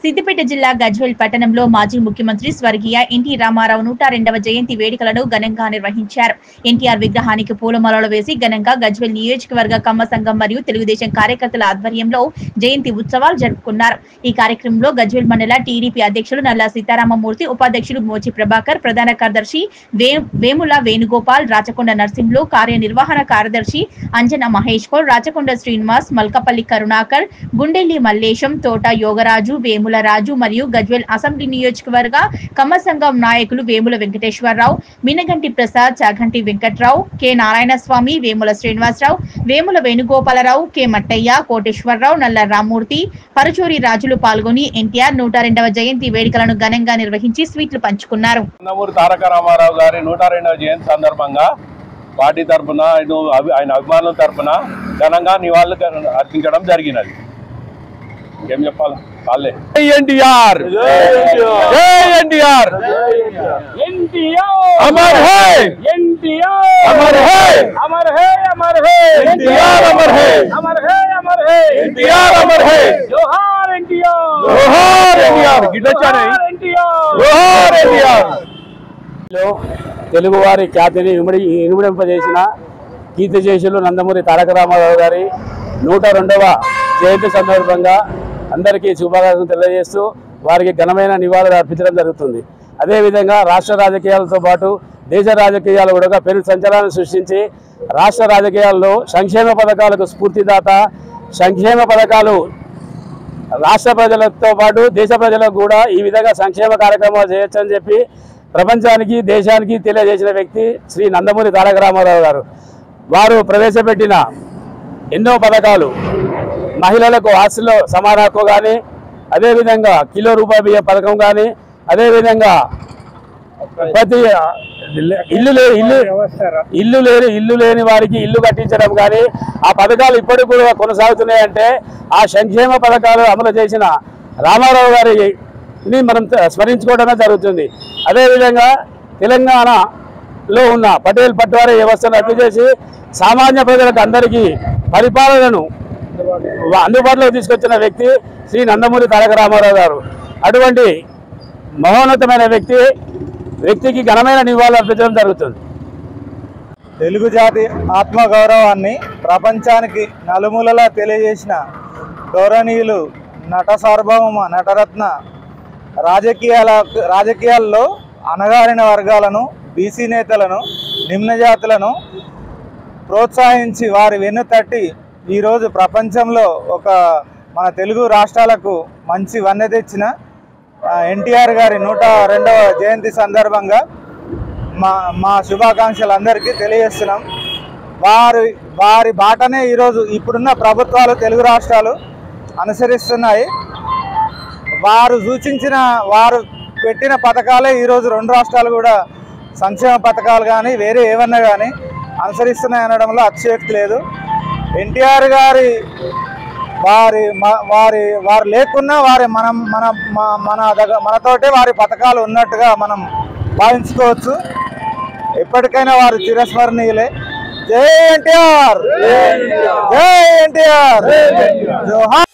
సిద్దిపేట జిల్లా గజ్వేల్ పట్టణంలో మాజీ ముఖ్యమంత్రి స్వర్గీయ ఎన్టీ రామారావు 102వ జయంతి వేడుకలను ఘనంగా నిర్వహించారు. ఎన్టీఆర్ విగ్రహానికి పూలమాలలు వేసి ఘనంగా గజ్వేల్ నియోజకవర్గ కమ్మ సంఘం మరియు తెలుగుదేశం కార్యకర్తల ఆధ్వర్యంలో జయంతి ఉత్సవాలు జరుపుకున్నారు. ఈ కార్యక్రమంలో గజ్వేల్ మండల టీడీపీ అధ్యక్షులు నల్లా సీతారామమూర్తి, ఉపాధ్యక్షులు మోచి ప్రభాకర్, ప్రధాన కార్యదర్శి వేముల వేణుగోపాల్, రాచకొండ నర్సింహులు, కార్యనిర్వహణ కార్యదర్శి అంజన మహేష్ కౌర్, రాచకొండ శ్రీనివాస్, మల్కపల్లి కరుణాకర్, గుండెల్లి మల్లేశం, తోట యోగరాజు, వేముల రాజు మరియు గజ్వేల్ అసెంబ్లీ నియోజకవర్గ కమ్మ సంఘం నాయకులు వేముల వెంకటేశ్వరరావు, మినగంటి ప్రసాద్, చాగంటి వెంకట్రావు, కె నారాయణస్వామి, వేముల శ్రీనివాసరావు, వేముల వేణుగోపాలరావు, కె మట్టయ్య, కోటేశ్వరరావు, నల్ల రామూర్తి, పరుచూరి రాజులు పాల్గొని ఎన్టీఆర్ 102వ జయంతి వేడుకలను ఘనంగా నిర్వహించి స్వీట్లు పంచుకున్నారు. నందమూరి తారక రామారావు గారి 102వ జయంతి సందర్భంగా పార్టీ తరఫున ఆయన అభిమానుల తరఫున ఘనంగా నివాళులు అర్పించడం జరిగినది. ఏం చెప్పాలి? వాళ్ళే ఎన్టీఆర్, ఎన్టీఆర్, అమర్ హై, ఎన్టీఆర్ అమర్ హై, అమర్ హై, అమర్ హై, ఎన్టీఆర్ అమర్ హై, అమర్ హై, అమర్ హై, ఎన్టీఆర్ అమర్ హై, జోహార్ ఎన్టీఆర్, జోహార్ ఎన్టీఆర్, గిడ్డచానే ఎన్టీఆర్, జోహార్ ఎన్టీఆర్. తెలుగువారి ఖ్యాతిని ఇనుమడింపజేసిన కీర్తిశేషులు నందమూరి తారక రామారావు గారి 102వ జయంతి సందర్భంగా అందరికీ శుభాకాంక్షలు తెలియజేస్తూ వారికి ఘనమైన నివాళులు అర్పించడం జరుగుతుంది. అదేవిధంగా రాష్ట్ర రాజకీయాలతో పాటు దేశ రాజకీయాలు కూడా పెను సంచలనం సృష్టించి రాష్ట్ర రాజకీయాల్లో సంక్షేమ పథకాలకు స్ఫూర్తిదాత, సంక్షేమ పథకాలు రాష్ట్ర ప్రజలతో పాటు దేశ ప్రజలకు కూడా ఈ విధంగా సంక్షేమ కార్యక్రమాలు చేయొచ్చని చెప్పి ప్రపంచానికి, దేశానికి తెలియజేసిన వ్యక్తి శ్రీ నందమూరి తారక రామారావు గారు. వారు ప్రవేశపెట్టిన ఎన్నో పథకాలు, మహిళలకు ఆస్తిలో సమాన హక్కు కానీ, అదేవిధంగా కిలో రూపాయి బియ్యం పథకం కానీ, అదేవిధంగా ప్రతి ఇల్లు లేని వారికి ఇల్లు కట్టించడం కానీ, ఆ పథకాలు ఇప్పటికి కూడా కొనసాగుతున్నాయంటే ఆ సంక్షేమ పథకాలు అమలు చేసిన రామారావు గారిని మనం స్మరించుకోవడమే జరుగుతుంది. అదేవిధంగా తెలంగాణలో ఉన్న పటేల్ పట్వారీ వ్యవస్థను రద్దు చేసి సామాన్య ప్రజలకు అందరికీ పరిపాలనను అందుబాటులోకి తీసుకొచ్చిన వ్యక్తి శ్రీ నందమూరి తారక రామారావు గారు. అటువంటి మహోన్నతమైన వ్యక్తికి ఘనమైన నివాళులు అర్పించడం జరుగుతుంది. తెలుగు జాతి ఆత్మగౌరవాన్ని ప్రపంచానికి నలుమూలలా తెలియజేసిన గౌరవనీయులు నట సార్వభౌమ నటరత్న రాజకీయాల్లో అణగారిన వర్గాలను, బీసీ నేతలను, నిమ్న జాతులను ప్రోత్సహించి వారి వెన్ను తట్టి ఈరోజు ప్రపంచంలో మన తెలుగు రాష్ట్రాలకు మంచి వన్నె తెచ్చిన ఎన్టీఆర్ గారి 102వ జయంతి సందర్భంగా మా శుభాకాంక్షలు అందరికీ తెలియజేస్తున్నాం. వారి బాటనే ఈరోజు ఇప్పుడున్న ప్రభుత్వాలు, తెలుగు రాష్ట్రాలు అనుసరిస్తున్నాయి. వారు పెట్టిన పథకాలే ఈరోజు రెండు రాష్ట్రాలు కూడా సంక్షేమ పథకాలు కానీ వేరే ఏమన్నా కానీ అనుసరిస్తున్నాయి అనడంలో అతిశయోక్తి లేదు. ఎన్టీఆర్ గారి వారు లేకున్నా మనతోటే వారి పథకాలు ఉన్నట్టుగా మనం భావించుకోవచ్చు. ఎప్పటికైనా వారు చిరస్మరణీయులే. జై ఎన్టీఆర్, జై ఎన్టీఆర్, జోహార్.